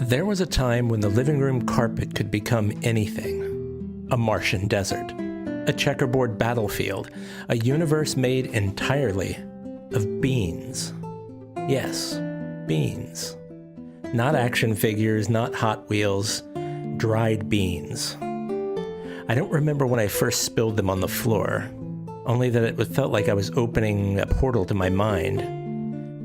There was a time when the living room carpet could become anything. A Martian desert, a checkerboard battlefield, a universe made entirely of beans. Yes, beans. Not action figures, not Hot Wheels, dried beans. I don't remember when I first spilled them on the floor, only that it felt like I was opening a portal to my mind.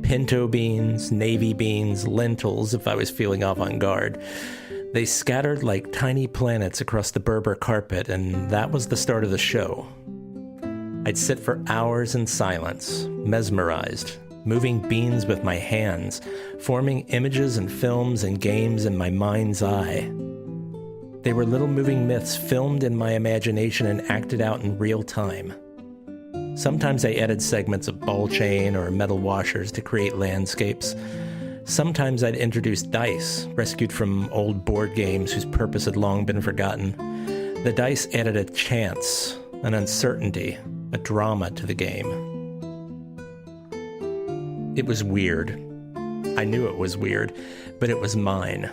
Pinto beans, navy beans, lentils if I was feeling avant-garde. They scattered like tiny planets across the Berber carpet, and that was the start of the show. I'd sit for hours in silence, mesmerized, moving beans with my hands, forming images and films and games in my mind's eye. They were little moving myths filmed in my imagination and acted out in real time. Sometimes I added segments of ball chain or metal washers to create landscapes. Sometimes I'd introduce dice, rescued from old board games whose purpose had long been forgotten. The dice added a chance, an uncertainty, a drama to the game. It was weird. I knew it was weird, but it was mine.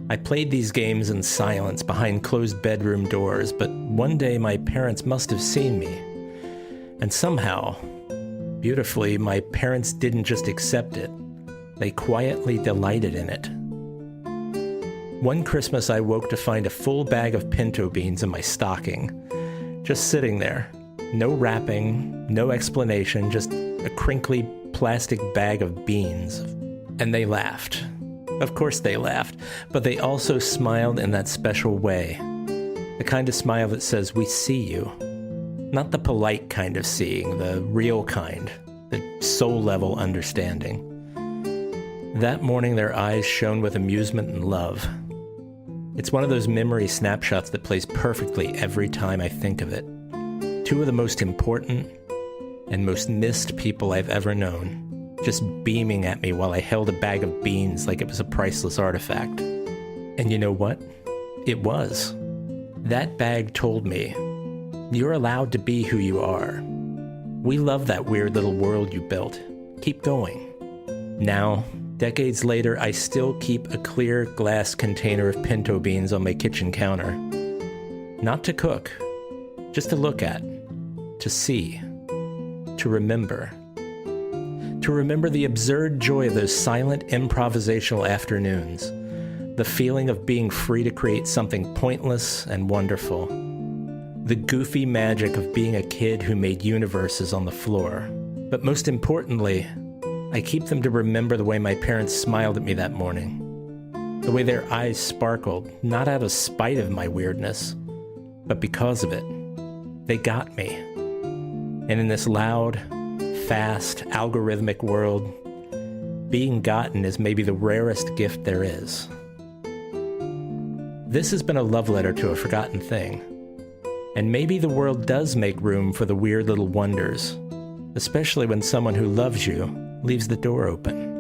I played these games in silence behind closed bedroom doors, but one day my parents must have seen me. And somehow, beautifully, my parents didn't just accept it. They quietly delighted in it. One Christmas, I woke to find a full bag of pinto beans in my stocking. Just sitting there. No wrapping, no explanation, just a crinkly plastic bag of beans. And they laughed. Of course they laughed, but they also smiled in that special way. The kind of smile that says, "We see you." Not the polite kind of seeing, the real kind, the soul-level understanding. That morning, their eyes shone with amusement and love. It's one of those memory snapshots that plays perfectly every time I think of it. Two of the most important and most missed people I've ever known, just beaming at me while I held a bag of beans like it was a priceless artifact. And you know what? It was. That bag told me, "You're allowed to be who you are. We love that weird little world you built. Keep going." Now, decades later, I still keep a clear glass container of pinto beans on my kitchen counter. Not to cook, just to look at, to see, to remember. To remember the absurd joy of those silent improvisational afternoons, the feeling of being free to create something pointless and wonderful. The goofy magic of being a kid who made universes on the floor. But most importantly, I keep them to remember the way my parents smiled at me that morning. The way their eyes sparkled, not out of spite of my weirdness, but because of it. They got me. And in this loud, fast, algorithmic world, being gotten is maybe the rarest gift there is. This has been a love letter to a forgotten thing. And maybe the world does make room for the weird little wonders, especially when someone who loves you leaves the door open.